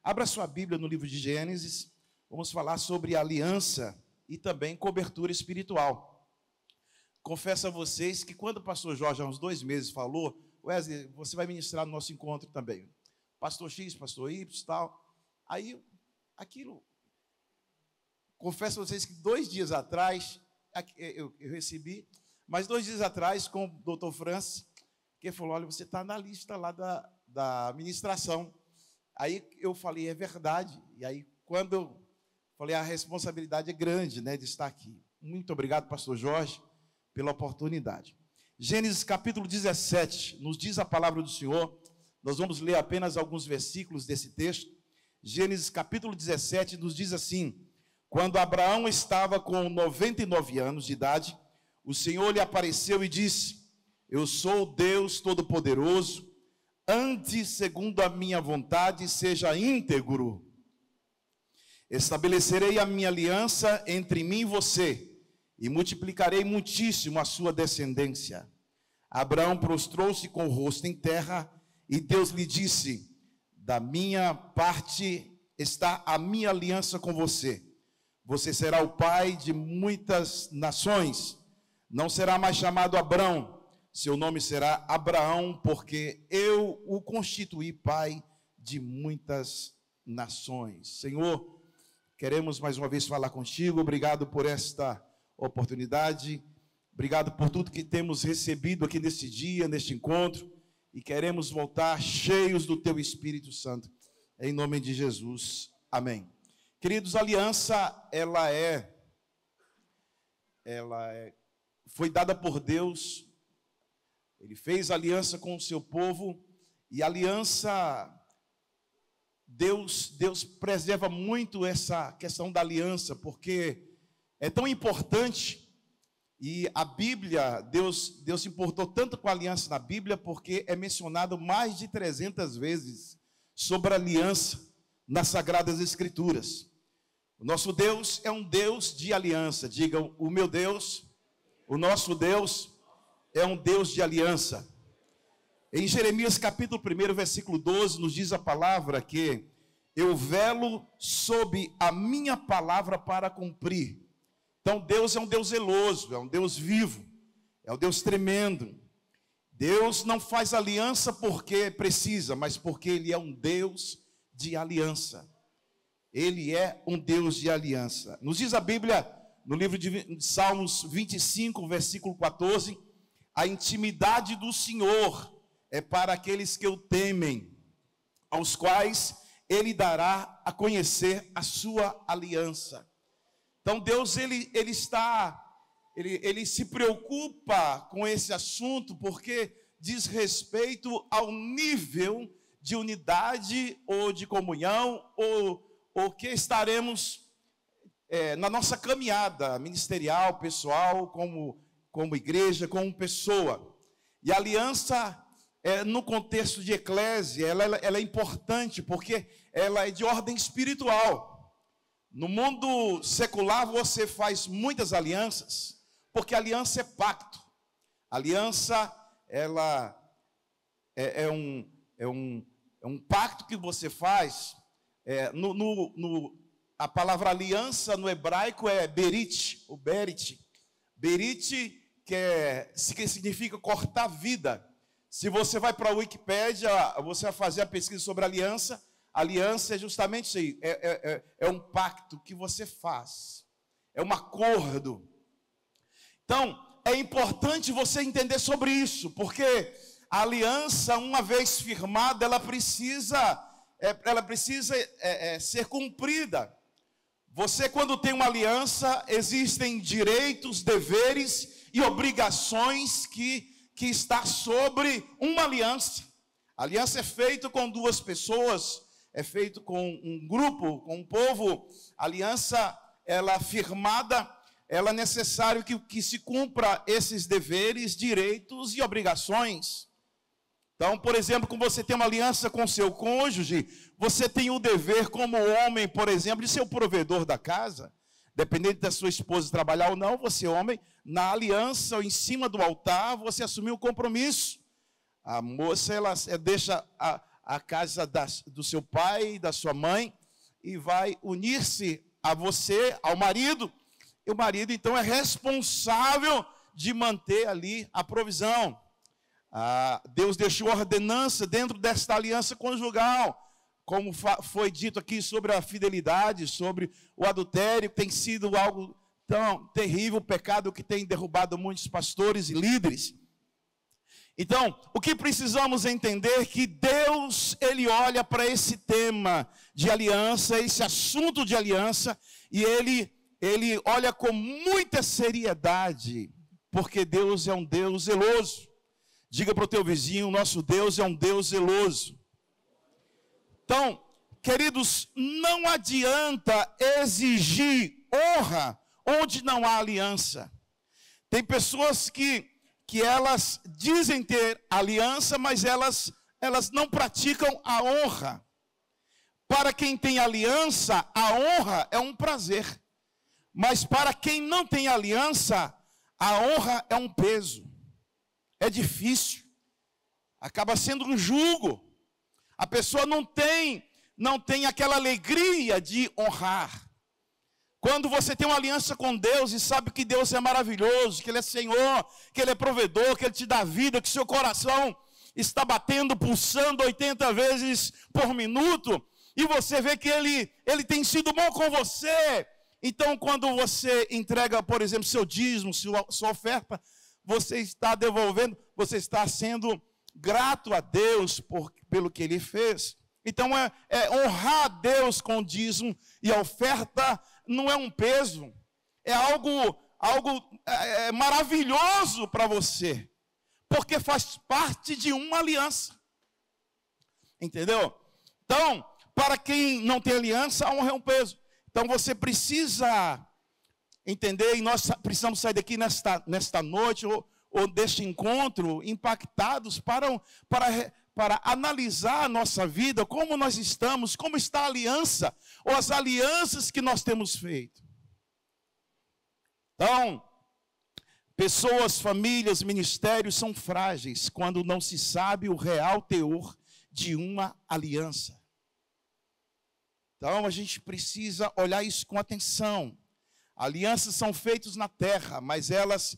Abra sua Bíblia no livro de Gênesis. Vamos falar sobre aliança e também cobertura espiritual. Confesso a vocês que quando o pastor Jorge, há uns 2 meses, falou, Wesley, você vai ministrar no nosso encontro também. Pastor X, pastor Y e tal. Aí, aquilo... Confesso a vocês que 2 dias atrás, eu recebi, mas 2 dias atrás, com o doutor Francis, que falou, olha, você está na lista lá da ministração. Aí eu falei, é verdade. E aí, quando eu falei, a responsabilidade é grande, né, de estar aqui. Muito obrigado, pastor Jorge, pela oportunidade. Gênesis capítulo 17, nos diz a palavra do Senhor. Nós vamos ler apenas alguns versículos desse texto. Gênesis capítulo 17 nos diz assim: quando Abraão estava com 99 anos de idade, o Senhor lhe apareceu e disse: eu sou o Deus Todo-Poderoso, ande segundo a minha vontade, seja íntegro. Estabelecerei a minha aliança entre mim e você, e multiplicarei muitíssimo a sua descendência. Abraão prostrou-se com o rosto em terra, e Deus lhe disse: da minha parte está a minha aliança com você. Você será o pai de muitas nações. Não será mais chamado Abrão, seu nome será Abraão, porque eu o constituí pai de muitas nações. Senhor, queremos mais uma vez falar contigo. Obrigado por esta oportunidade. Obrigado por tudo que temos recebido aqui neste dia, neste encontro. E queremos voltar cheios do teu Espírito Santo. Em nome de Jesus. Amém. Queridos, a aliança, foi dada por Deus. Ele fez aliança com o seu povo. E aliança, Deus preserva muito essa questão da aliança, porque é tão importante. E a Bíblia, Deus se importou tanto com a aliança na Bíblia, porque é mencionado mais de 300 vezes sobre a aliança nas Sagradas Escrituras. O nosso Deus é um Deus de aliança. Digam, o meu Deus, o nosso Deus é um Deus de aliança. Em Jeremias capítulo 1, versículo 12, nos diz a palavra que eu velo sob a minha palavra para cumprir. Então Deus é um Deus zeloso, é um Deus vivo, é um Deus tremendo. Deus não faz aliança porque precisa, mas porque Ele é um Deus de aliança. Ele é um Deus de aliança. Nos diz a Bíblia, no livro de Salmos 25, versículo 14, a intimidade do Senhor é para aqueles que o temem, aos quais Ele dará a conhecer a sua aliança. Então Deus, ele se preocupa com esse assunto, porque diz respeito ao nível de unidade ou de comunhão, ou que estaremos na nossa caminhada ministerial, pessoal, como igreja, como pessoa. E a aliança, no contexto de eclésia, ela é importante, porque ela é de ordem espiritual. No mundo secular, você faz muitas alianças, porque aliança é pacto. Aliança, ela é um pacto que você faz. A palavra aliança no hebraico é berit, ou berit. Berit, que significa cortar vida. Se você vai para a Wikipédia, você vai fazer a pesquisa sobre aliança. Aliança é justamente isso aí, é um pacto que você faz, é um acordo. Então, é importante você entender sobre isso, porque a aliança, uma vez firmada, ela precisa ser cumprida. Você, quando tem uma aliança, existem direitos, deveres e obrigações que está sobre uma aliança. A aliança é feita com 2 pessoas, é feito com um grupo, com um povo. A aliança, ela firmada, ela é necessário que se cumpra esses deveres, direitos e obrigações. Então, por exemplo, quando você tem uma aliança com seu cônjuge, você tem o dever como homem, por exemplo, de ser o provedor da casa. Dependendo da sua esposa trabalhar ou não, você homem, na aliança ou em cima do altar, você assumiu o compromisso. A moça, ela deixa à casa do seu pai, da sua mãe, e vai unir-se a você, ao marido, e o marido, então, é responsável de manter ali a provisão. Deus deixou ordenança dentro desta aliança conjugal, como foi dito aqui sobre a fidelidade, sobre o adultério, que tem sido algo tão terrível, o pecado que tem derrubado muitos pastores e líderes. Então, o que precisamos entender é que Deus, Ele olha para esse tema de aliança, esse assunto de aliança, e Ele olha com muita seriedade, porque Deus é um Deus zeloso. Diga para o teu vizinho, nosso Deus é um Deus zeloso. Então, queridos, não adianta exigir honra onde não há aliança. Tem pessoas que elas dizem ter aliança, mas elas não praticam a honra. Para quem tem aliança, a honra é um prazer. Mas para quem não tem aliança, a honra é um peso. É difícil. Acaba sendo um jugo. A pessoa não tem aquela alegria de honrar. Quando você tem uma aliança com Deus e sabe que Deus é maravilhoso, que Ele é Senhor, que Ele é provedor, que Ele te dá vida, que seu coração está batendo, pulsando 80 vezes por minuto, e você vê que Ele tem sido bom com você. Então, quando você entrega, por exemplo, seu dízimo, sua oferta, você está devolvendo, você está sendo grato a Deus pelo que Ele fez. Então, honrar a Deus com o dízimo e a oferta não é um peso, é algo maravilhoso para você, porque faz parte de uma aliança, entendeu? Então, para quem não tem aliança, a honra é um peso. Então, você precisa entender, e nós precisamos sair daqui nesta noite, ou deste encontro, impactados para analisar a nossa vida, como nós estamos, como está a aliança, ou as alianças que nós temos feito. Então, pessoas, famílias, ministérios são frágeis quando não se sabe o real teor de uma aliança. Então, a gente precisa olhar isso com atenção. Alianças são feitas na terra, mas elas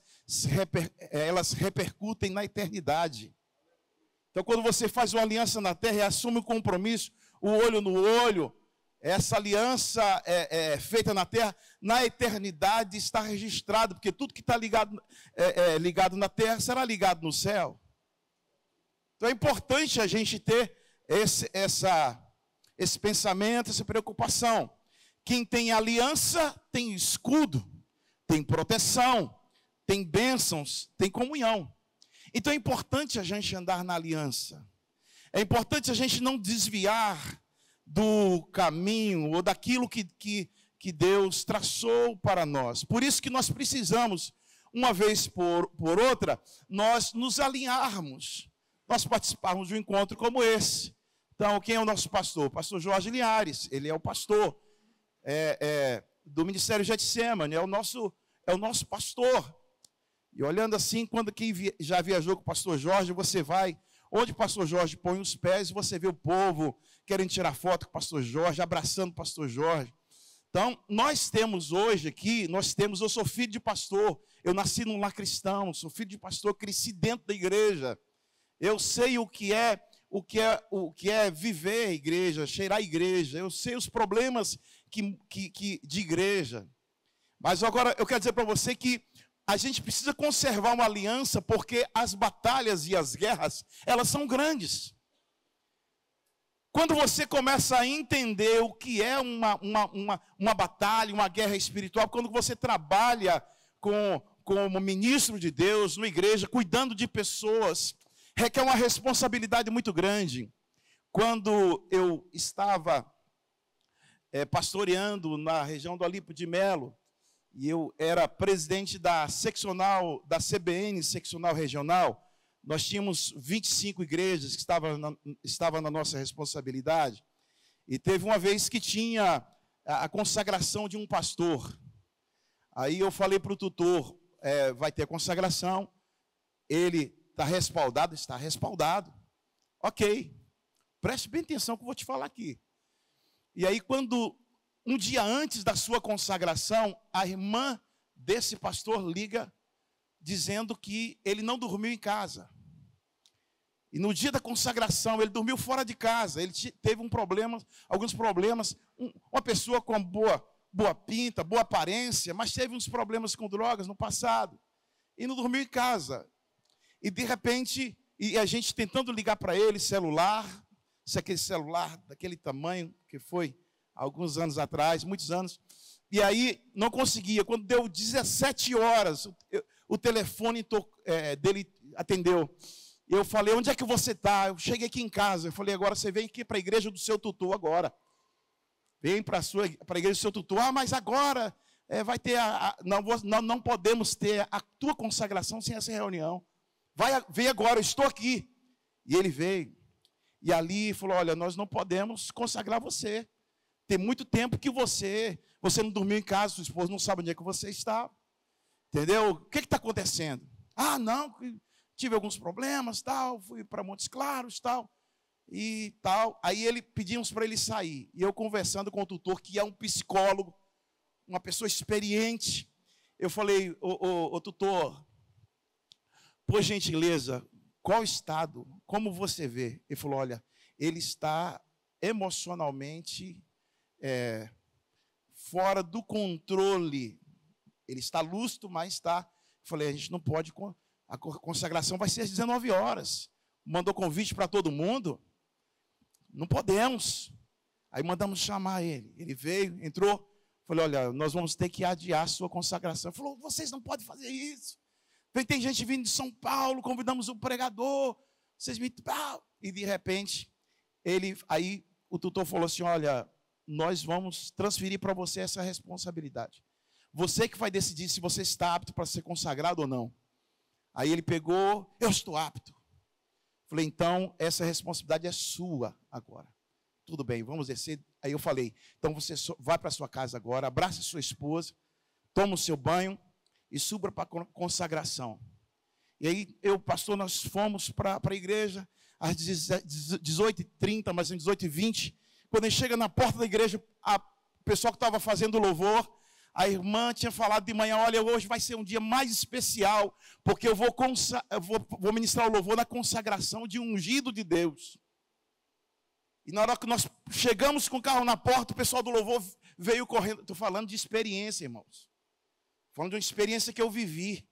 repercutem na eternidade. Então, quando você faz uma aliança na terra e assume o compromisso, o olho no olho, essa aliança feita na terra, na eternidade está registrado, porque tudo que está ligado na terra será ligado no céu. Então, é importante a gente ter esse pensamento, essa preocupação. Quem tem aliança tem escudo, tem proteção, tem bênçãos, tem comunhão. Então é importante a gente andar na aliança. É importante a gente não desviar do caminho ou daquilo que Deus traçou para nós. Por isso que nós precisamos, uma vez por outra, nós nos alinharmos. Nós participarmos de um encontro como esse. Então, quem é o nosso pastor? O pastor Jorge Linhares, ele é o pastor do Ministério Getsemane, é o nosso pastor. E olhando assim, quando quem já viajou com o pastor Jorge, você vai, onde o pastor Jorge põe os pés, você vê o povo querendo tirar foto com o pastor Jorge, abraçando o pastor Jorge. Então, nós temos hoje aqui, eu sou filho de pastor, eu nasci num lar cristão, sou filho de pastor, cresci dentro da igreja. Eu sei o que é viver a igreja, cheirar a igreja, eu sei os problemas de igreja. Mas agora eu quero dizer para você que a gente precisa conservar uma aliança, porque as batalhas e as guerras, elas são grandes. Quando você começa a entender o que é uma batalha, uma guerra espiritual, quando você trabalha como ministro de Deus, na igreja, cuidando de pessoas, requer uma responsabilidade muito grande. Quando eu estava pastoreando na região do Alipo de Melo, e eu era presidente da seccional, da CBN, seccional regional, nós tínhamos 25 igrejas que estavam na nossa responsabilidade, e teve uma vez que tinha a consagração de um pastor. Aí eu falei para o tutor, vai ter consagração, ele está respaldado? Está respaldado. Ok. Preste bem atenção que eu vou te falar aqui. E aí, quando, um dia antes da sua consagração, a irmã desse pastor liga dizendo que ele não dormiu em casa. E no dia da consagração, ele dormiu fora de casa. Ele teve alguns problemas. Uma pessoa com boa pinta, boa aparência, mas teve uns problemas com drogas no passado. E não dormiu em casa. E de repente, a gente tentando ligar para ele, celular, se aquele celular daquele tamanho que foi há alguns anos atrás, muitos anos. E aí não conseguia. Quando deu 17 horas, o telefone dele atendeu. Eu falei, onde é que você está? Eu cheguei aqui em casa. Eu falei, agora você vem aqui para a igreja do seu tutor agora. Vem para a igreja do seu tutor. Ah, mas agora vai ter não podemos ter a tua consagração sem essa reunião. Vem agora, eu estou aqui. E ele veio. E ali falou, olha, nós não podemos consagrar você. Tem muito tempo que você não dormiu em casa, sua esposa não sabe onde é que você está. Entendeu? O que está acontecendo? Ah, não, tive alguns problemas, tal, fui para Montes Claros, tal, e tal. Aí pedimos para ele sair. E eu conversando com o tutor, que é um psicólogo, uma pessoa experiente, eu falei, ô tutor, por gentileza, qual estado, como você vê? Ele falou, olha, ele está emocionalmente fora do controle. Ele está lúcido, mas está. Eu falei, a gente não pode, a consagração vai ser às 19 horas. Mandou convite para todo mundo. Não podemos. Aí mandamos chamar ele. Ele veio, entrou. Falei, olha, nós vamos ter que adiar a sua consagração. Ele falou, vocês não podem fazer isso. Tem gente vindo de São Paulo, convidamos o pregador. Vocês me... E de repente, aí o tutor falou assim, olha, nós vamos transferir para você essa responsabilidade. Você que vai decidir se você está apto para ser consagrado ou não. Aí ele pegou, eu estou apto. Falei, então, essa responsabilidade é sua agora. Tudo bem, vamos descer. Aí eu falei, então você vai para a sua casa agora, abraça sua esposa, toma o seu banho e suba para a consagração. E aí eu, pastor, nós fomos para a igreja às 18h30, mais ou 18h20. Quando a gente chega na porta da igreja, o pessoal que estava fazendo louvor, a irmã tinha falado de manhã, olha, hoje vai ser um dia mais especial, porque eu vou ministrar o louvor na consagração de um ungido de Deus. E na hora que nós chegamos com o carro na porta, o pessoal do louvor veio correndo. Estou falando de experiência, irmãos. Falando de uma experiência que eu vivi.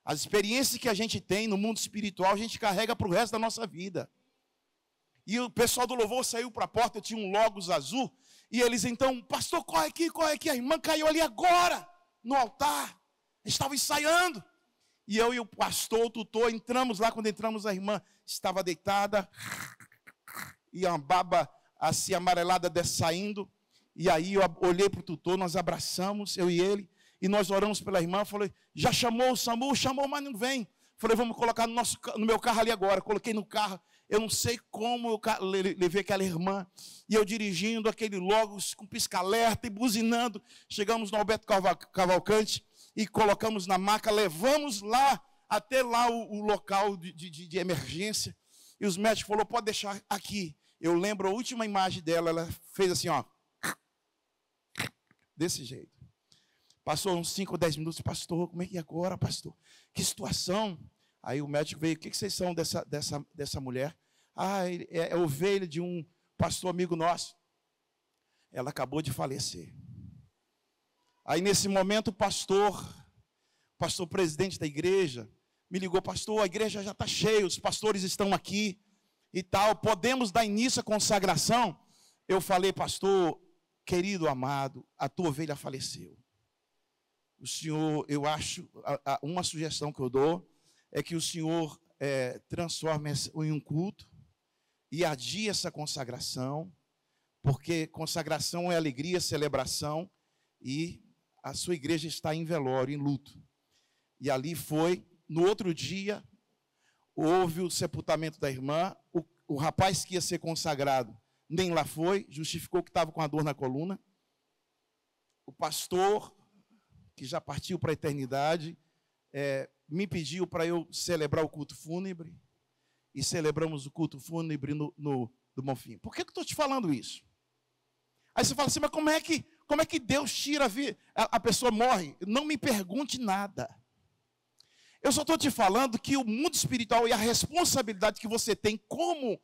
As experiências que a gente tem no mundo espiritual, a gente carrega para o resto da nossa vida. E o pessoal do louvor saiu para a porta, eu tinha um Logos azul, e eles então, pastor, corre aqui, a irmã caiu ali agora, no altar, estava ensaiando. E eu e o pastor, o tutor, entramos lá, quando entramos a irmã estava deitada, e a baba assim amarelada saindo, e aí eu olhei para o tutor, nós abraçamos, eu e ele, e nós oramos pela irmã, falei, já chamou o SAMU? Chamou, mas não vem. Falei, vamos colocar no meu carro ali agora. Coloquei no carro, eu não sei como eu levei aquela irmã, e eu dirigindo aquele Logos com pisca-alerta e buzinando. Chegamos no Alberto Cavalcante e colocamos na maca, levamos lá, até lá o local de emergência. E os médicos falaram, pode deixar aqui. Eu lembro a última imagem dela, ela fez assim, ó, desse jeito. Passou uns 5 ou 10 minutos, pastor, como é que é agora, pastor? Que situação? Aí o médico veio, o que vocês são dessa mulher? Ah, é ovelha de um pastor amigo nosso. Ela acabou de falecer. Aí nesse momento o pastor presidente da igreja, me ligou, pastor, a igreja já está cheia, os pastores estão aqui e tal, podemos dar início à consagração? Eu falei, pastor, querido amado, a tua ovelha faleceu. O senhor, eu acho, uma sugestão que eu dou é que o senhor transforme em um culto e adie essa consagração, porque consagração é alegria, celebração, e a sua igreja está em velório, em luto. E ali foi, no outro dia, houve o sepultamento da irmã, o rapaz que ia ser consagrado nem lá foi, justificou que estava com a dor na coluna. O pastor, que já partiu para a eternidade, me pediu para eu celebrar o culto fúnebre, e celebramos o culto fúnebre no do Bonfim. Por que eu estou te falando isso? Aí você fala assim, mas como é que Deus tira a vida? A pessoa morre. Não me pergunte nada. Eu só estou te falando que o mundo espiritual e a responsabilidade que você tem como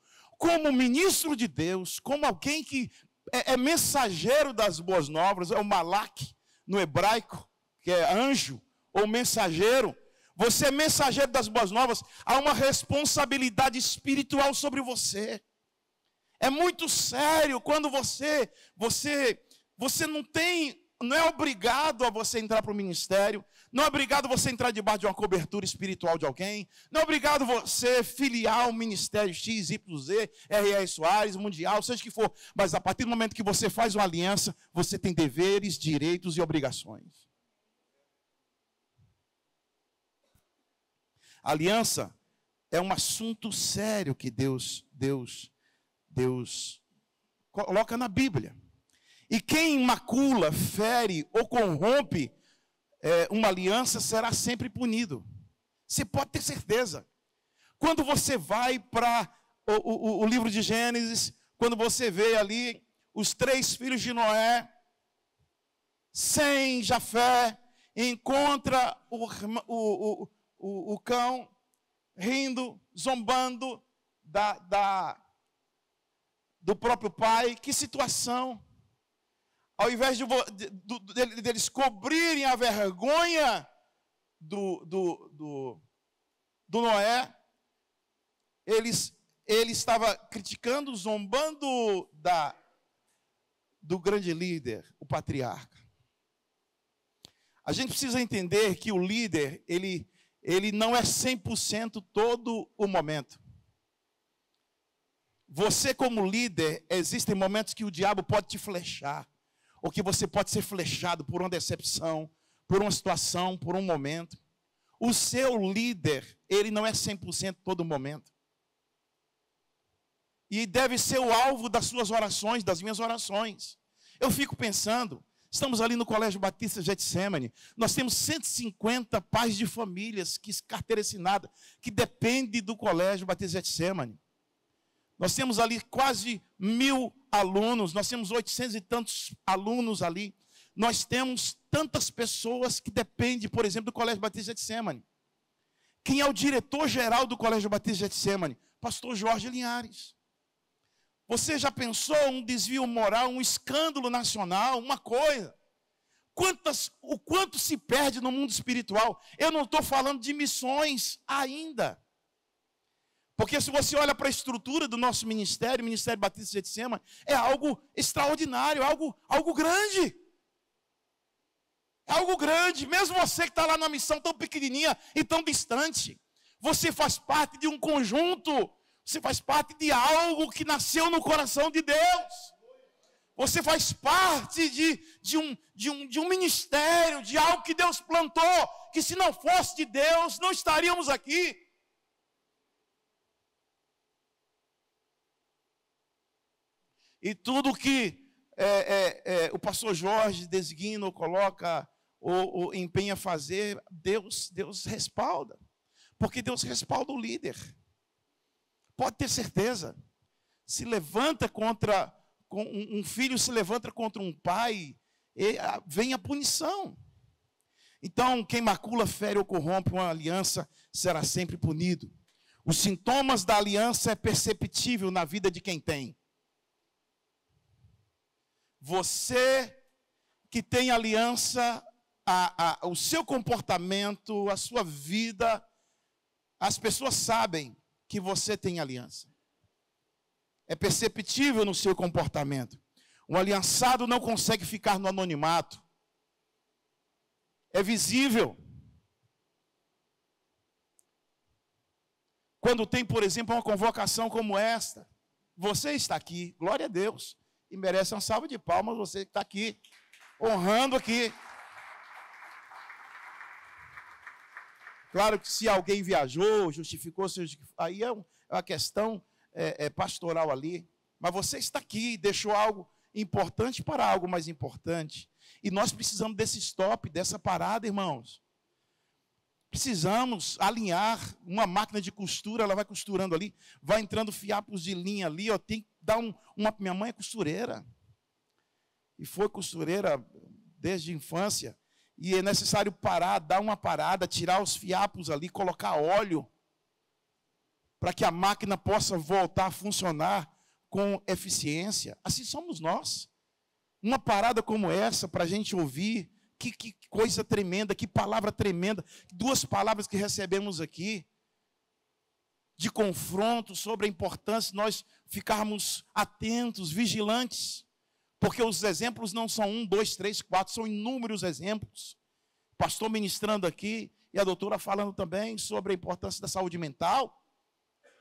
ministro de Deus, como alguém que é mensageiro das boas novas, é o malak no hebraico, que é anjo ou mensageiro. Você é mensageiro das boas novas, há uma responsabilidade espiritual sobre você. É muito sério quando você não é obrigado a você entrar para o ministério, não é obrigado você entrar debaixo de uma cobertura espiritual de alguém, não é obrigado você filiar o ministério X, Y, Z, R.R. Soares, Mundial, seja o que for, mas a partir do momento que você faz uma aliança, você tem deveres, direitos e obrigações. A aliança é um assunto sério que Deus coloca na Bíblia. E quem macula, fere ou corrompe uma aliança será sempre punido. Você pode ter certeza. Quando você vai para o livro de Gênesis, quando você vê ali os 3 filhos de Noé, Sem, Jafé, encontra o cão rindo, zombando do próprio pai. Que situação! Ao invés deles cobrirem a vergonha do Noé, ele estava criticando, zombando do grande líder, o patriarca. A gente precisa entender que o líder, ele não é 100% todo o momento. Você como líder, existem momentos que o diabo pode te flechar, ou que você pode ser flechado por uma decepção, por uma situação, por um momento. O seu líder, ele não é 100% todo momento. E deve ser o alvo das suas orações, das minhas orações. Eu fico pensando, estamos ali no Colégio Batista Getsemane, nós temos 150 pais de famílias, carteira assinada, que dependem do Colégio Batista Getsemane. Nós temos ali quase 1000 alunos, nós temos 800 e tantos alunos ali. Nós temos tantas pessoas que dependem, por exemplo, do Colégio Batista Getsemane. Quem é o diretor-geral do Colégio Batista Getsemane? Pastor Jorge Linhares. Você já pensou um desvio moral, um escândalo nacional, uma coisa? O quanto se perde no mundo espiritual? Eu não estou falando de missões ainda. Porque se você olha para a estrutura do nosso ministério, o Ministério Batista Getsemane, é algo extraordinário, algo grande. É algo grande. Mesmo você que está lá numa missão tão pequenininha e tão distante, você faz parte de um conjunto, você faz parte de algo que nasceu no coração de Deus. Você faz parte de um ministério, de algo que Deus plantou, que se não fosse de Deus, não estaríamos aqui. E tudo que o pastor Jorge designa ou coloca ou empenha a fazer, Deus respalda. Porque Deus respalda o líder. Pode ter certeza. Se levanta contra um filho, se levanta contra um pai, vem a punição. Então, quem macula, fere ou corrompe uma aliança será sempre punido. Os sintomas da aliança é perceptível na vida de quem tem. Você que tem aliança, o seu comportamento, a sua vida, as pessoas sabem que você tem aliança. É perceptível no seu comportamento. Um aliançado não consegue ficar no anonimato. É visível. Quando tem, por exemplo, uma convocação como esta, você está aqui, glória a Deus. E merece uma salva de palmas, você que está aqui, honrando aqui. Claro que se alguém viajou, justificou, aí é uma questão pastoral ali. Mas você está aqui, deixou algo importante para algo mais importante. E nós precisamos desse stop, dessa parada, irmãos. Precisamos alinhar uma máquina de costura, ela vai costurando ali, vai entrando fiapos de linha ali, ó, tem Minha mãe é costureira. E foi costureira desde a infância. E é necessário parar, dar uma parada, tirar os fiapos ali, colocar óleo, para que a máquina possa voltar a funcionar com eficiência. Assim somos nós. Uma parada como essa, para a gente ouvir, que coisa tremenda, que palavra tremenda. Duas palavras que recebemos aqui, de confronto sobre a importância de nós ficarmos atentos, vigilantes. Porque os exemplos não são 1, 2, 3, 4, são inúmeros exemplos. O pastor ministrando aqui e a doutora falando também sobre a importância da saúde mental.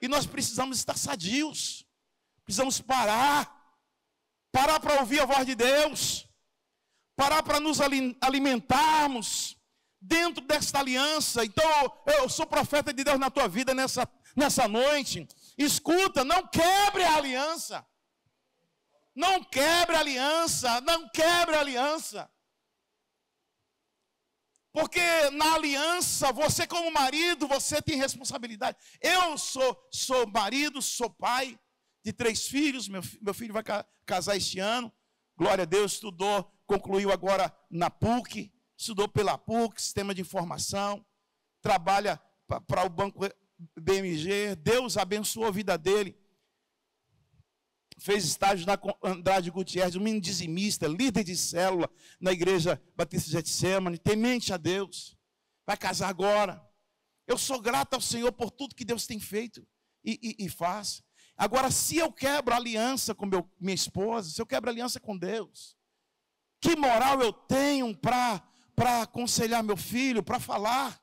E nós precisamos estar sadios. Precisamos parar para ouvir a voz de Deus. Parar para nos alimentarmos dentro desta aliança. Então, eu sou profeta de Deus na tua vida nessa noite. Escuta, não quebre a aliança. Não quebre a aliança, não quebre a aliança. Porque na aliança, você como marido, você tem responsabilidade. Eu sou marido, sou pai de 3 filhos, meu filho vai casar este ano. Glória a Deus, estudou, concluiu agora na PUC, estudou pela PUC, Sistema de Informação, trabalha para o Banco BMG, Deus abençoou a vida dele. Fez estágio na Andrade Gutierrez, um menino dizimista, líder de célula na Igreja Batista Getsemane, temente a Deus. Vai casar agora. Eu sou grato ao Senhor por tudo que Deus tem feito e faz. Agora, se eu quebro a aliança com minha esposa, se eu quebro a aliança com Deus, que moral eu tenho para aconselhar meu filho, para falar?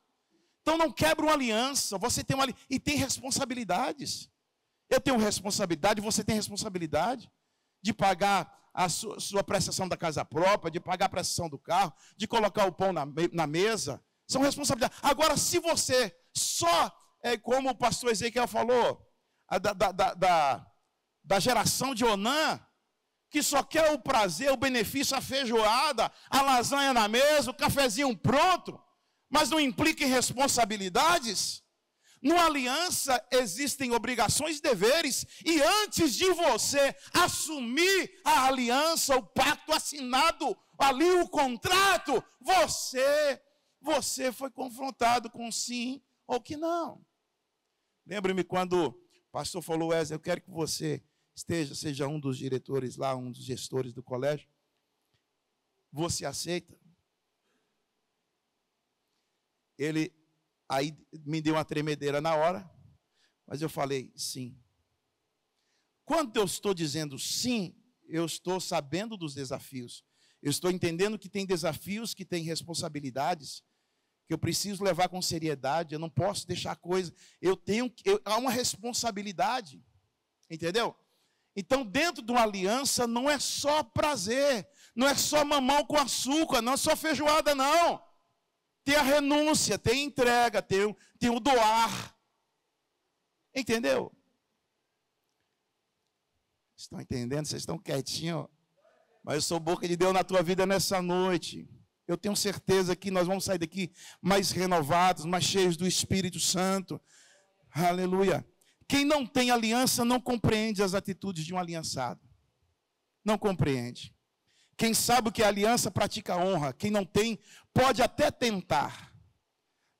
Então não quebra uma aliança, você tem e tem responsabilidades. Eu tenho responsabilidade, você tem responsabilidade de pagar a sua prestação da casa própria, de pagar a prestação do carro, de colocar o pão na mesa. São responsabilidades. Agora, se você só, como o pastor Ezequiel falou, da geração de Onã, que só quer o prazer, o benefício, a feijoada, a lasanha na mesa, o cafezinho pronto, mas não implica em responsabilidades. Numa aliança existem obrigações e deveres, e antes de você assumir a aliança, o pacto assinado, ali o contrato, você foi confrontado com sim ou que não. Lembre-me quando o pastor falou, Wesley, eu quero que você seja um dos diretores lá, um dos gestores do colégio. Você aceita? Ele aí me deu uma tremedeira na hora, mas eu falei sim. Quando eu estou dizendo sim, eu estou sabendo dos desafios. Eu estou entendendo que tem desafios, que tem responsabilidades, que eu preciso levar com seriedade, eu não posso deixar coisa. Há uma responsabilidade, entendeu? Então, dentro de uma aliança, não é só prazer, não é só mamão com açúcar, não é só feijoada, não. Tem a renúncia, tem a entrega, tem o doar. Entendeu? Estão entendendo? Vocês estão quietinhos? Mas eu sou boca de Deus na tua vida nessa noite. Eu tenho certeza que nós vamos sair daqui mais renovados, mais cheios do Espírito Santo. Aleluia. Quem não tem aliança não compreende as atitudes de um aliançado. Não compreende. Quem sabe o que é aliança pratica a honra. Quem não tem pode até tentar,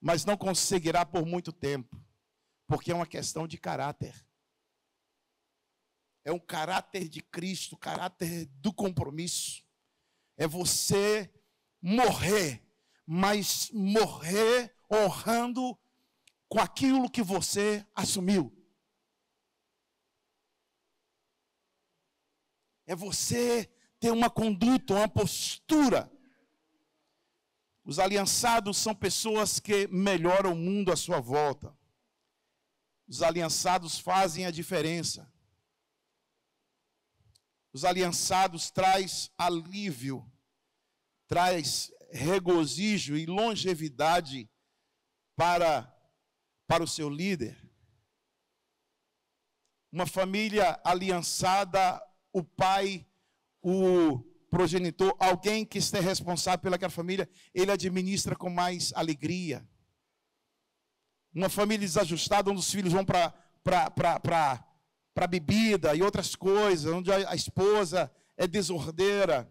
mas não conseguirá por muito tempo, porque é uma questão de caráter. É um caráter de Cristo, caráter do compromisso. É você morrer, mas morrer honrando com aquilo que você assumiu. É você ter uma conduta, uma postura. Os aliançados são pessoas que melhoram o mundo à sua volta. Os aliançados fazem a diferença. Os aliançados traz alívio, traz regozijo e longevidade para o seu líder. Uma família aliançada, o pai, o progenitor, alguém que esteja responsável pelaquela família, ele administra com mais alegria. Uma família desajustada, onde os filhos vão para para bebida e outras coisas, onde a esposa é desordeira.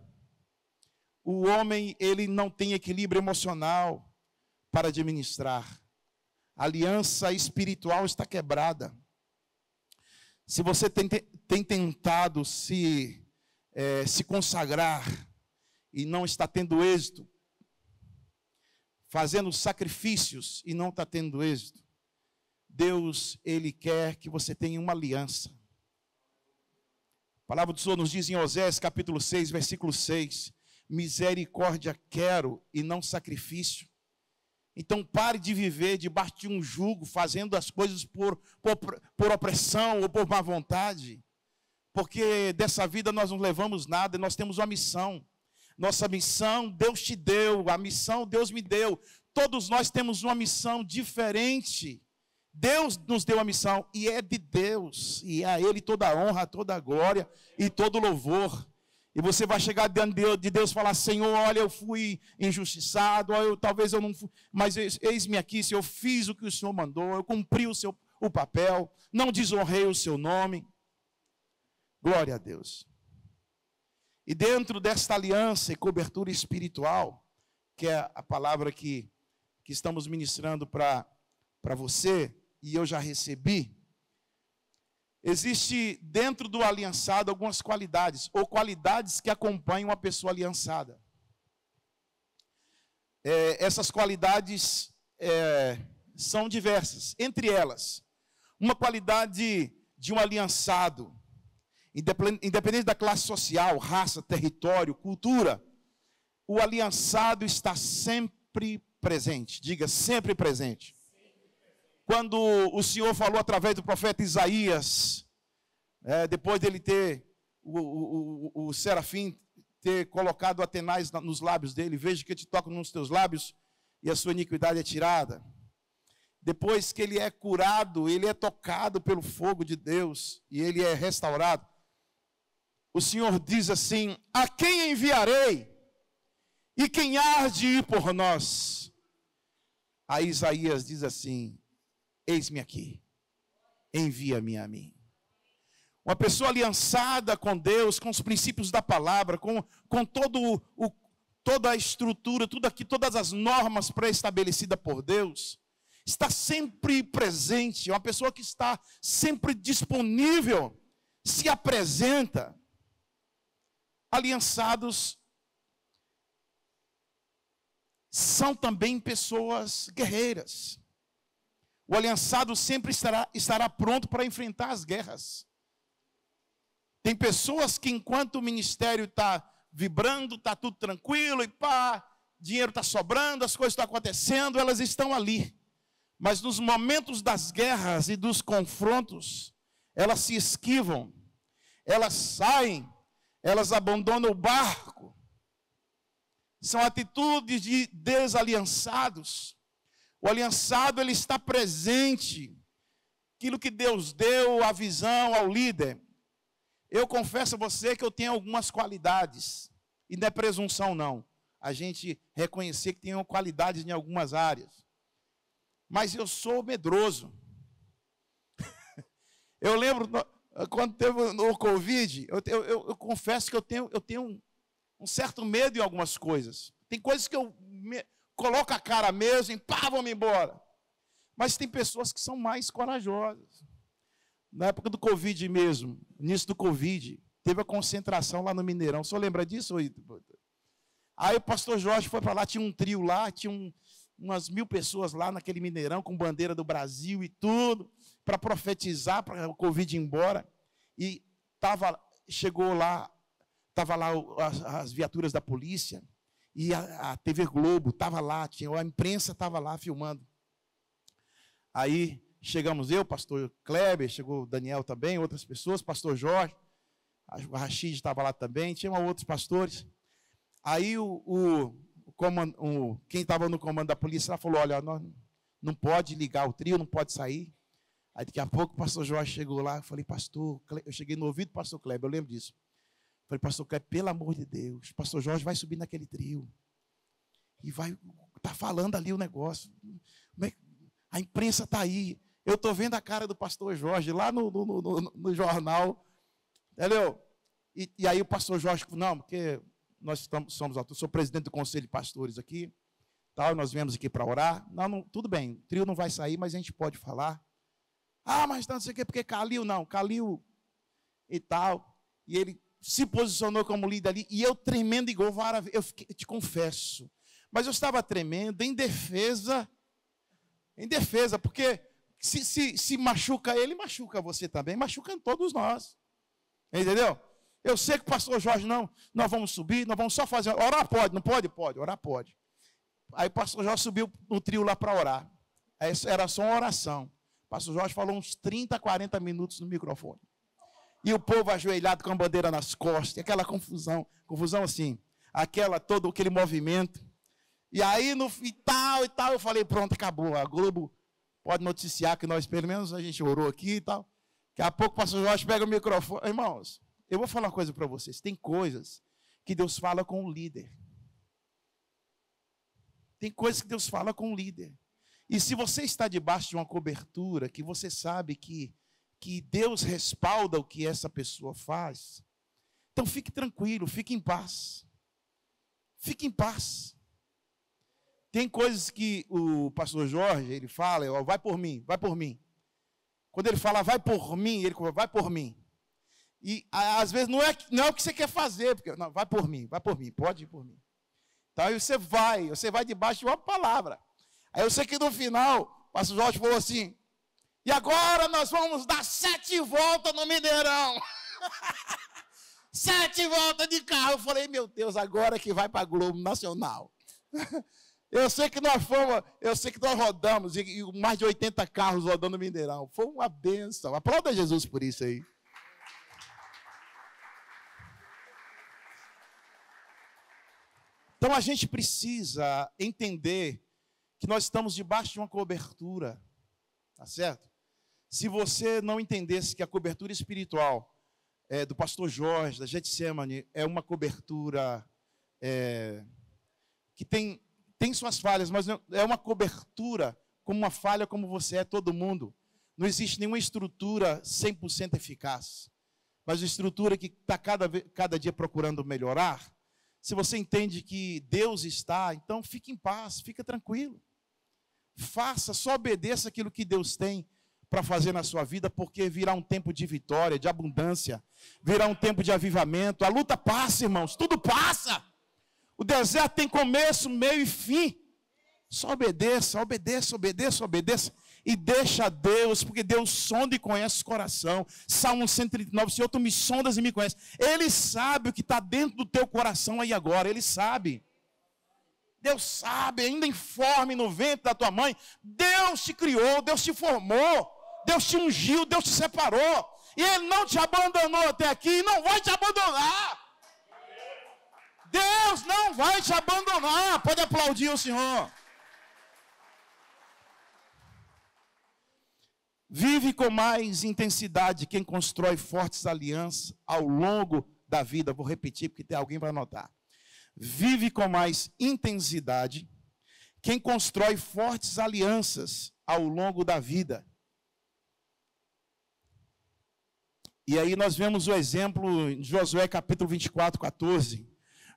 O homem, ele não tem equilíbrio emocional para administrar. A aliança espiritual está quebrada. Se você tem tentado se consagrar e não está tendo êxito, fazendo sacrifícios e não está tendo êxito, Deus, Ele quer que você tenha uma aliança. A palavra do Senhor nos diz em Osés, capítulo 6, versículo 6, misericórdia quero e não sacrifício. Então pare de viver debaixo de um jugo, fazendo as coisas por opressão ou por má vontade. Porque dessa vida nós não levamos nada, nós temos uma missão. Nossa missão Deus te deu, a missão Deus me deu. Todos nós temos uma missão diferente. Deus nos deu a missão e é de Deus. E é a Ele toda a honra, toda a glória e todo o louvor. E você vai chegar diante de Deus e falar, Senhor, olha, eu fui injustiçado, talvez eu não fui, mas eis-me aqui, Senhor, eu fiz o que o Senhor mandou, eu cumpri o papel, não desonrei o seu nome. Glória a Deus. E dentro desta aliança e cobertura espiritual, que é a palavra que estamos ministrando para você, e eu já recebi, existe dentro do aliançado algumas qualidades, ou qualidades que acompanham a pessoa aliançada. Essas qualidades são diversas. Entre elas, uma qualidade de um aliançado, independente da classe social, raça, território, cultura, o aliançado está sempre presente. Diga, sempre presente. Quando o Senhor falou através do profeta Isaías, depois dele ter, o serafim ter colocado Atenais nos lábios dele, veja que eu te toco nos teus lábios e a sua iniquidade é tirada. Depois que ele é curado, ele é tocado pelo fogo de Deus e ele é restaurado. O Senhor diz assim, a quem enviarei? E quem há de ir por nós? Aí Isaías diz assim, eis-me aqui, envia-me a mim. Uma pessoa aliançada com Deus, com os princípios da palavra, com toda a estrutura, tudo aqui, todas as normas pré-estabelecidas por Deus, está sempre presente, uma pessoa que está sempre disponível, se apresenta. Aliançados são também pessoas guerreiras. O aliançado sempre estará pronto para enfrentar as guerras. Tem pessoas que enquanto o ministério está vibrando, está tudo tranquilo, e pá, dinheiro está sobrando, as coisas estão acontecendo, elas estão ali. Mas nos momentos das guerras e dos confrontos, elas se esquivam, elas saem, elas abandonam o barco. São atitudes de desaliançados. O aliançado, ele está presente. Aquilo que Deus deu, a visão ao líder. Eu confesso a você que eu tenho algumas qualidades. E não é presunção, não. A gente reconhecer que tem qualidades em algumas áreas. Mas eu sou medroso. Eu lembro, quando teve o Covid, eu confesso que eu tenho um certo medo em algumas coisas. Tem coisas que eu coloco a cara mesmo e pá, vamos embora. Mas tem pessoas que são mais corajosas. Na época do Covid mesmo, início do Covid, teve a concentração lá no Mineirão. O senhor lembra disso? Aí o pastor Jorge foi para lá, tinha um trio lá, tinha umas 1000 pessoas lá naquele Mineirão, com bandeira do Brasil e tudo, para profetizar, para o Covid ir embora. E chegou lá, estava lá as viaturas da polícia, e a TV Globo estava lá, a imprensa estava lá filmando. Aí chegamos eu, pastor Kleber, chegou o Daniel também, outras pessoas, pastor Jorge, o Rachid estava lá também, tinha outros pastores. Aí quem estava no comando da polícia falou, olha, não pode ligar o trio, não pode sair. Aí daqui a pouco o pastor Jorge chegou lá, eu falei, pastor, eu cheguei no ouvido do pastor Kleber, eu lembro disso. Falei, pastor Kleber, pelo amor de Deus, pastor Jorge vai subir naquele trio. E tá falando ali o negócio. A imprensa está aí. Eu estou vendo a cara do pastor Jorge lá no jornal, entendeu? E aí o pastor Jorge falou, não, porque nós somos, eu sou presidente do conselho de pastores aqui, tal, nós viemos aqui para orar. Não, tudo bem, o trio não vai sair, mas a gente pode falar. Ah, mas não sei o quê, porque Calil e tal. E ele se posicionou como líder ali, e eu tremendo igual vara, eu te confesso. Mas eu estava tremendo em defesa, porque se machuca ele, machuca você também, machuca todos nós. Entendeu? Eu sei que o pastor Jorge, não, nós vamos subir, nós vamos só fazer, orar pode, não pode? Pode, orar pode. Aí o pastor Jorge subiu no trio lá para orar. Aí era só uma oração. O pastor Jorge falou uns 30, 40 minutos no microfone. E o povo ajoelhado com a bandeira nas costas, aquela confusão assim, todo aquele movimento. E aí, e tal, eu falei, pronto, acabou. A Globo pode noticiar que nós, pelo menos, a gente orou aqui e tal. Daqui a pouco o pastor Jorge pega o microfone. Irmãos, eu vou falar uma coisa para vocês. Tem coisas que Deus fala com o líder. Tem coisas que Deus fala com o líder. E se você está debaixo de uma cobertura, que você sabe que Deus respalda o que essa pessoa faz, então fique tranquilo, fique em paz. Fique em paz. Tem coisas que o pastor Jorge, ele fala, vai por mim, vai por mim. Quando ele fala, vai por mim, ele fala, vai por mim. E às vezes não é o que você quer fazer, porque não, vai por mim, pode ir por mim. Então aí você vai debaixo de uma palavra. Aí eu sei que no final, o pastor Jorge falou assim, e agora nós vamos dar 7 voltas no Mineirão. 7 voltas de carro. Eu falei, meu Deus, agora que vai para a Globo Nacional. Eu sei que nós rodamos, e mais de 80 carros rodando no Mineirão. Foi uma bênção. Aplauda Jesus por isso aí. Então a gente precisa entender que nós estamos debaixo de uma cobertura. Tá certo? Se você não entendesse que a cobertura espiritual do pastor Jorge, da Getsemane, é uma cobertura que tem suas falhas, mas é uma cobertura como uma falha como você é, todo mundo. Não existe nenhuma estrutura 100% eficaz, mas uma estrutura que está cada dia procurando melhorar. Se você entende que Deus está, então fique em paz, fica tranquilo. Faça, só obedeça aquilo que Deus tem para fazer na sua vida, porque virá um tempo de vitória, de abundância, virá um tempo de avivamento. A luta passa, irmãos, tudo passa. O deserto tem começo, meio e fim. Só obedeça, obedeça, obedeça, obedeça. E deixa Deus, porque Deus sonda e conhece o coração. Salmo 139, Senhor, tu me sondas e me conheces. Ele sabe o que está dentro do teu coração aí agora, Ele sabe. Deus sabe, ainda informe no ventre da tua mãe, Deus te criou, Deus te formou, Deus te ungiu, Deus te separou. E Ele não te abandonou até aqui e não vai te abandonar. Deus não vai te abandonar. Pode aplaudir o Senhor. Vive com mais intensidade quem constrói fortes alianças ao longo da vida. Vou repetir porque tem alguém para anotar. Vive com mais intensidade quem constrói fortes alianças ao longo da vida. E aí nós vemos o exemplo em Josué capítulo 24, 14,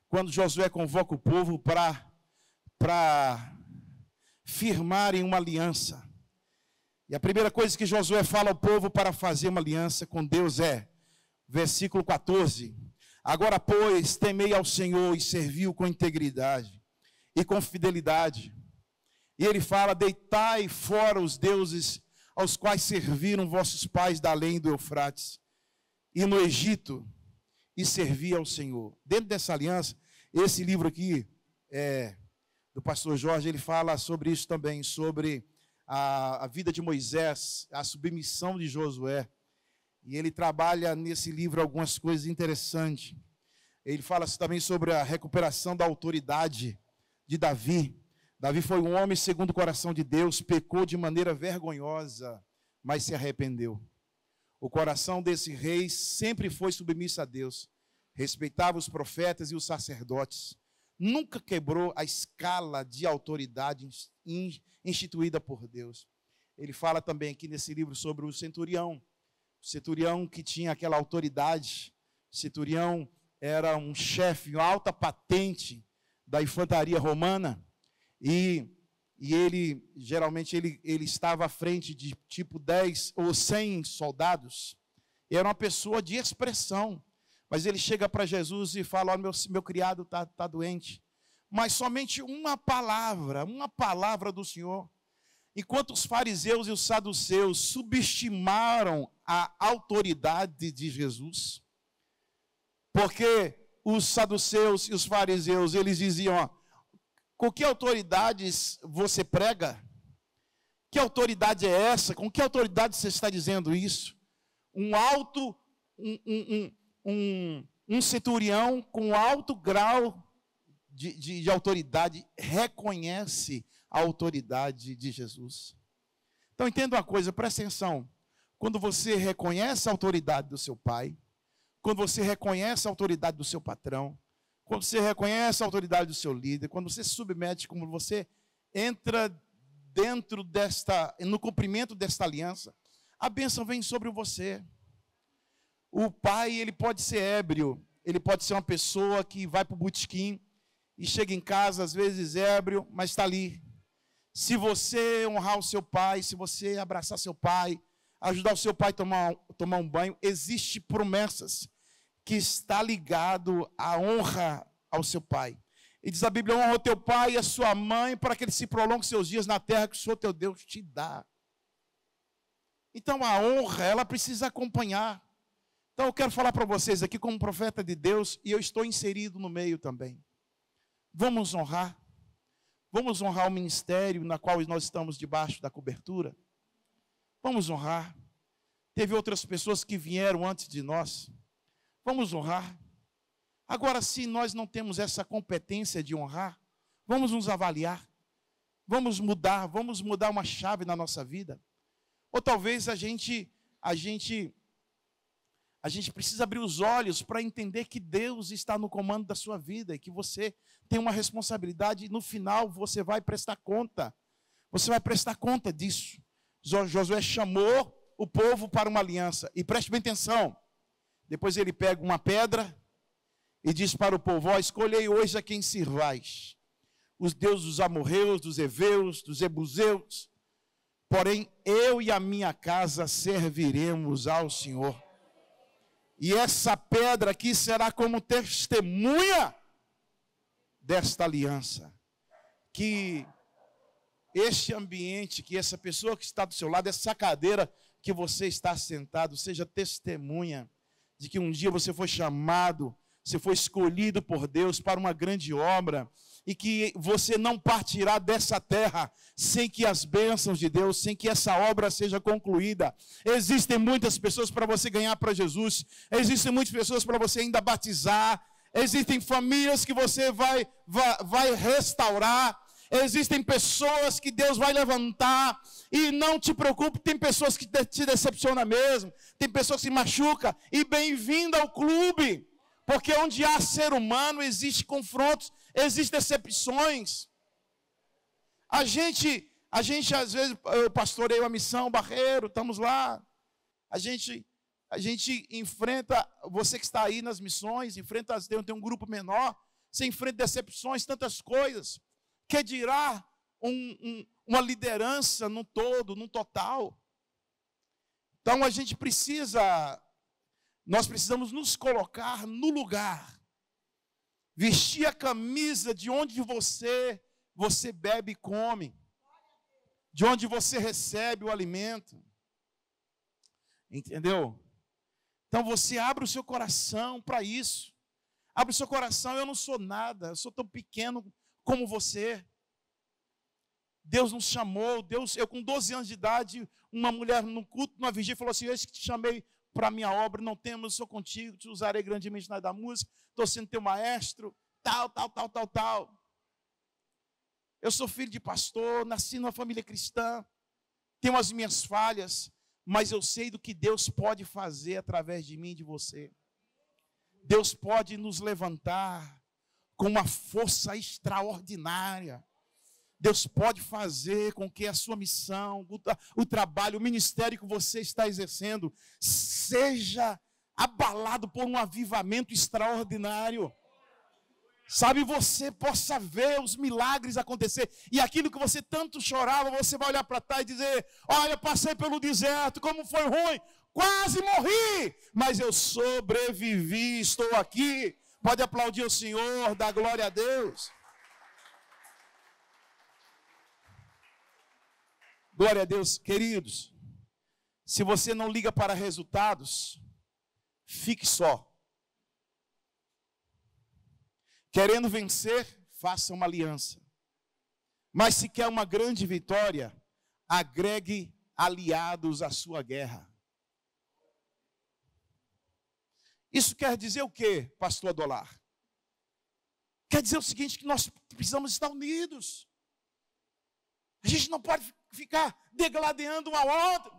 quando Josué convoca o povo para firmarem uma aliança. E a primeira coisa que Josué fala ao povo para fazer uma aliança com Deus versículo 14, agora, pois, temei ao Senhor e serviu com integridade e com fidelidade. E ele fala, deitai fora os deuses aos quais serviram vossos pais da além do Eufrates e no Egito, e servi ao Senhor. Dentro dessa aliança, esse livro aqui, do pastor Jorge, ele fala sobre isso também, sobre a vida de Moisés, a submissão de Josué. E ele trabalha nesse livro algumas coisas interessantes. Ele fala também sobre a recuperação da autoridade de Davi. Davi foi um homem segundo o coração de Deus, pecou de maneira vergonhosa, mas se arrependeu. O coração desse rei sempre foi submisso a Deus. Respeitava os profetas e os sacerdotes. Nunca quebrou a escala de autoridade instituída por Deus. ele fala também aqui nesse livro sobre o centurião que tinha aquela autoridade. O centurião era um chefe, uma alta patente da infantaria romana, e ele, geralmente, ele estava à frente de tipo 10 ou 100 soldados. Era uma pessoa de expressão, mas ele chega para Jesus e fala: olha, meu criado está doente. Mas somente uma palavra do Senhor. Enquanto os fariseus e os saduceus subestimaram a autoridade de Jesus, porque os saduceus e os fariseus, eles diziam: ó, com que autoridades você prega? Que autoridade é essa? Com que autoridade você está dizendo isso? Um centurião com alto grau de autoridade reconhece a autoridade de Jesus. Então entenda uma coisa, presta atenção. Quando você reconhece a autoridade do seu pai, quando você reconhece a autoridade do seu patrão, quando você reconhece a autoridade do seu líder, quando você se submete, como você entra dentro no cumprimento desta aliança, a bênção vem sobre você. O pai, ele pode ser ébrio, ele pode ser uma pessoa que vai para o botequim e chega em casa, às vezes ébrio, mas está ali. Se você honrar o seu pai, se você abraçar seu pai, ajudar o seu pai a tomar um banho, existem promessas que está ligado à honra ao seu pai. E diz a Bíblia: honra o teu pai e a sua mãe, para que ele se prolongue seus dias na terra que o Senhor teu Deus te dá. Então a honra, ela precisa acompanhar. Então eu quero falar para vocês aqui como profeta de Deus, e eu estou inserido no meio também. Vamos honrar o ministério na qual nós estamos debaixo da cobertura. Vamos honrar. Teve outras pessoas que vieram antes de nós. Vamos honrar. Agora, se nós não temos essa competência de honrar, vamos nos avaliar. Vamos mudar uma chave na nossa vida. Ou talvez a gente precisa abrir os olhos para entender que Deus está no comando da sua vida e que você tem uma responsabilidade e no final você vai prestar conta. Você vai prestar conta disso. Josué chamou o povo para uma aliança. E preste bem atenção. Depois ele pega uma pedra e diz para o povo: ó, escolhei hoje a quem sirvais. Os deuses dos amorreus, dos heveus, dos jebuseus. Porém, eu e a minha casa serviremos ao Senhor. E essa pedra aqui será como testemunha desta aliança. Que este ambiente, que essa pessoa que está do seu lado, essa cadeira que você está sentado, seja testemunha de que um dia você foi chamado, você foi escolhido por Deus para uma grande obra, e que você não partirá dessa terra sem que as bênçãos de Deus, sem que essa obra seja concluída. Existem muitas pessoas para você ganhar para Jesus, existem muitas pessoas para você ainda batizar, existem famílias que você vai restaurar, existem pessoas que Deus vai levantar, e não te preocupe, tem pessoas que te decepcionam mesmo, tem pessoas que se machucam, e bem-vindo ao clube, porque onde há ser humano, existe confrontos, existem decepções. A gente às vezes, eu pastoreio a missão Barreiro, estamos lá, a gente enfrenta, você que está aí nas missões, tem um grupo menor, você enfrenta decepções, tantas coisas, que dirá uma liderança no todo, no total. Então nós precisamos nos colocar no lugar, vestir a camisa de onde você bebe e come, de onde você recebe o alimento, entendeu? Então você abre o seu coração para isso, abre o seu coração. Eu não sou nada, eu sou tão pequeno como você. Deus nos chamou, eu com 12 anos de idade, uma mulher no culto, numa vigília, falou assim: eu que te chamei para a minha obra, não temos, sou contigo, te usarei grandemente na área da música, estou sendo teu maestro, tal. Eu sou filho de pastor, nasci numa família cristã, tenho as minhas falhas, mas eu sei do que Deus pode fazer através de mim e de você. Deus pode nos levantar com uma força extraordinária. Deus pode fazer com que a sua missão, o trabalho, o ministério que você está exercendo, seja abalado por um avivamento extraordinário. Sabe, você possa ver os milagres acontecer. E aquilo que você tanto chorava, você vai olhar para trás e dizer: olha, passei pelo deserto, como foi ruim, quase morri, mas eu sobrevivi, estou aqui. Pode aplaudir o Senhor, dar glória a Deus. Glória a Deus, queridos. Se você não liga para resultados, fique só. Querendo vencer, faça uma aliança. Mas se quer uma grande vitória, agregue aliados à sua guerra. Isso quer dizer o quê, pastor Adolar? Quer dizer o seguinte, que nós precisamos estar unidos. A gente não pode ficar degladiando um ao outro.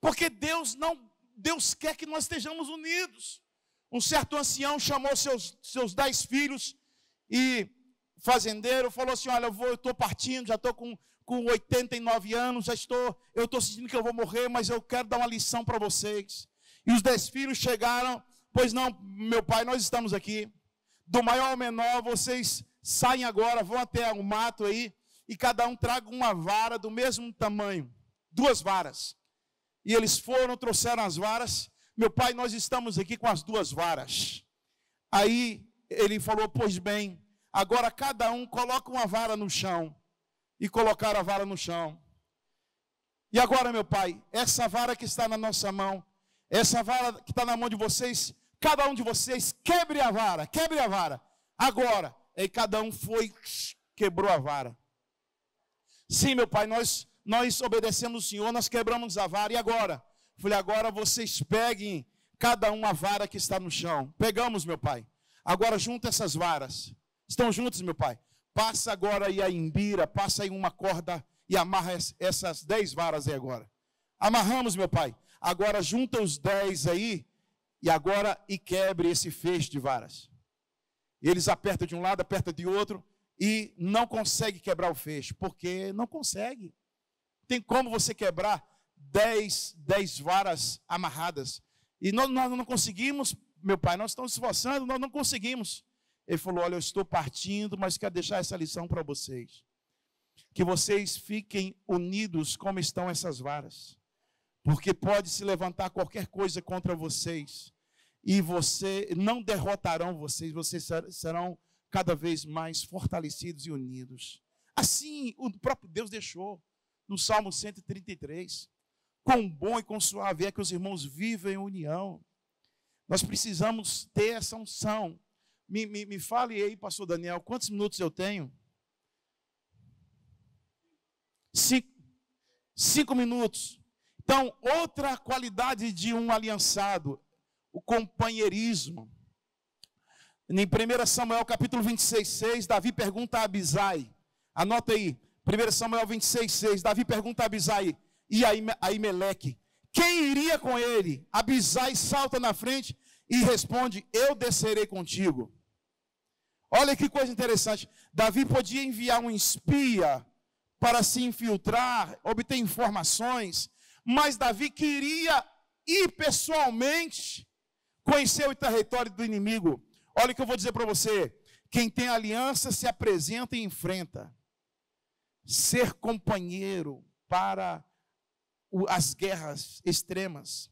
Porque Deus quer que nós estejamos unidos. Um certo ancião chamou seus 10 filhos e fazendeiro falou assim: olha, eu estou partindo, já estou com 89 anos, eu estou sentindo que eu vou morrer, mas eu quero dar uma lição para vocês. E os 10 filhos chegaram: pois não, meu pai, nós estamos aqui. Do maior ao menor, vocês saem agora, vão até o mato aí, e cada um traga uma vara do mesmo tamanho, 2 varas. E eles foram, trouxeram as varas. Meu pai, nós estamos aqui com as 2 varas. Aí ele falou: pois bem, agora cada um coloca uma vara no chão. E colocaram a vara no chão. E agora, meu pai, essa vara que está na nossa mão, essa vara que está na mão de vocês, cada um de vocês quebre a vara, quebre a vara. Agora, aí cada um foi, quebrou a vara. Sim, meu pai, nós obedecemos o Senhor, nós quebramos a vara. E agora? Falei: agora vocês peguem cada um a vara que está no chão. Pegamos, meu pai. Agora junta essas varas. Estão juntas, meu pai? Passa agora aí a imbira, passa aí uma corda e amarra essas 10 varas aí agora. Amarramos, meu pai. Agora junta os 10 aí e quebre esse feixe de varas. Eles apertam de um lado, apertam de outro e não consegue quebrar o feixe, porque não consegue. Tem como você quebrar 10 varas amarradas? E nós não conseguimos, meu pai, nós estamos esforçando, nós não conseguimos. Ele falou: olha, eu estou partindo, mas quero deixar essa lição para vocês. Que vocês fiquem unidos como estão essas varas. Porque pode se levantar qualquer coisa contra vocês. E não derrotarão vocês, vocês serão cada vez mais fortalecidos e unidos. Assim o próprio Deus deixou no Salmo 133. Quão bom e quão suave é que os irmãos vivem em união. Nós precisamos ter essa unção. Me fale aí, pastor Daniel, quantos minutos eu tenho? 5 minutos. Então, outra qualidade de um aliançado, o companheirismo. Em 1 Samuel capítulo 26:6, Davi pergunta a Abisai. Anota aí, 1 Samuel 26:6, Davi pergunta a Abisai e a Aimeleque: quem iria com ele? Abisai salta na frente e responde: eu descerei contigo. Olha que coisa interessante. Davi podia enviar um espia para se infiltrar, obter informações, mas Davi queria ir pessoalmente conhecer o território do inimigo. Olha o que eu vou dizer para você: quem tem aliança se apresenta e enfrenta. Ser companheiro para as guerras extremas.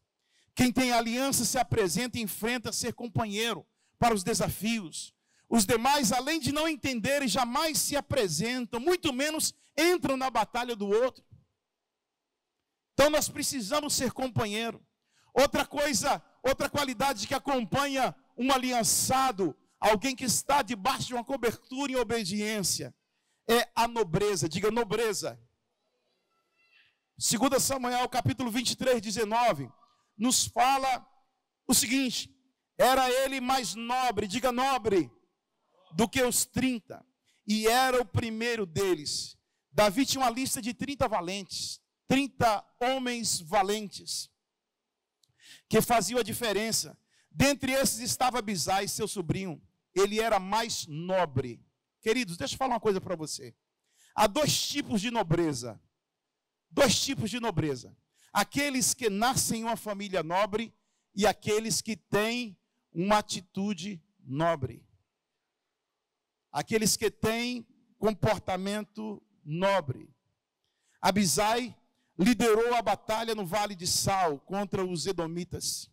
Quem tem aliança se apresenta e enfrenta ser companheiro para os desafios. Os demais, além de não entenderem, jamais se apresentam, muito menos entram na batalha do outro. Então nós precisamos ser companheiro. Outra coisa, outra qualidade que acompanha um aliançado, alguém que está debaixo de uma cobertura em obediência, é a nobreza. Diga nobreza. 2 Samuel capítulo 23:19 nos fala o seguinte: era ele mais nobre, diga nobre, do que os 30, e era o primeiro deles. Davi tinha uma lista de 30 valentes, 30 homens valentes, que faziam a diferença. Dentre esses estava Abisai, seu sobrinho. Ele era mais nobre. Queridos, deixa eu falar uma coisa para você. Há dois tipos de nobreza. Dois tipos de nobreza. Aqueles que nascem em uma família nobre e aqueles que têm uma atitude nobre. Aqueles que têm comportamento nobre. Abisai liderou a batalha no Vale de Sal contra os edomitas.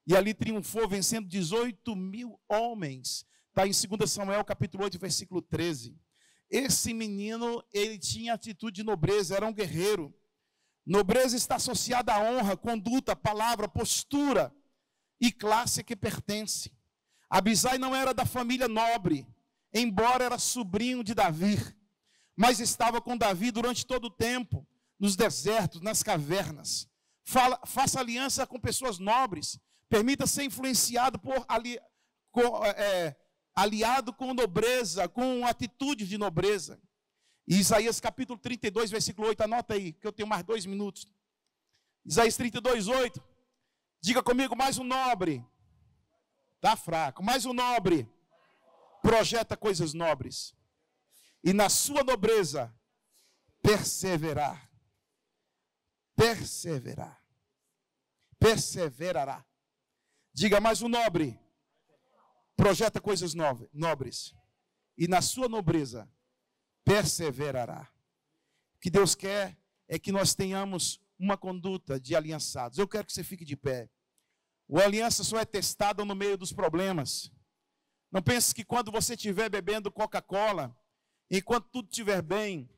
E ali triunfou, vencendo 18.000 homens. Está em 2 Samuel, capítulo 8, versículo 13. Esse menino, ele tinha atitude de nobreza, era um guerreiro. Nobreza está associada à honra, conduta, palavra, postura e classe a que pertence. Abisai não era da família nobre, embora era sobrinho de Davi, mas estava com Davi durante todo o tempo, nos desertos, nas cavernas. Faça aliança com pessoas nobres, permita ser influenciado por aliado com nobreza, com atitude de nobreza. E Isaías capítulo 32, versículo 8, anota aí, que eu tenho mais 2 minutos. Isaías 32, 8. Diga comigo, mais um nobre. Está fraco. Mais um nobre. Projeta coisas nobres. E na sua nobreza, perseverar. Perseverar. Perseverará. Diga, mais um nobre. Projeta coisas nobres. E na sua nobreza, perseverará. O que Deus quer é que nós tenhamos uma conduta de aliançados. Eu quero que você fique de pé. O aliança só é testada no meio dos problemas. Não pense que quando você estiver bebendo Coca-Cola, enquanto tudo estiver bem,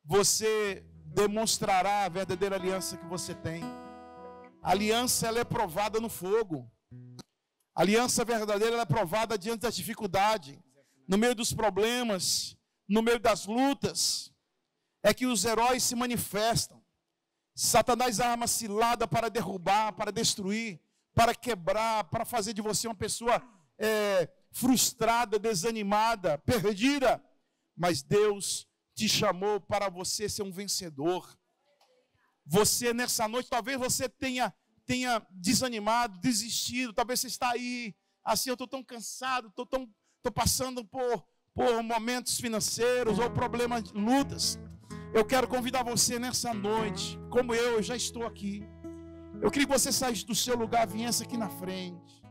você demonstrará a verdadeira aliança que você tem. A aliança, ela é provada no fogo. A aliança verdadeira, ela é provada diante da dificuldade, no meio dos problemas, no meio das lutas, é que os heróis se manifestam. Satanás arma cilada para derrubar, para destruir, para quebrar, para fazer de você uma pessoa frustrada, desanimada, perdida. Mas Deus te chamou para você ser um vencedor. Você nessa noite, talvez você tenha desanimado, desistido, talvez você está aí, assim, eu estou tão cansado, estou passando por momentos financeiros ou problemas, lutas. Eu quero convidar você nessa noite, como eu já estou aqui. Eu queria que você saísse do seu lugar, viesse aqui na frente.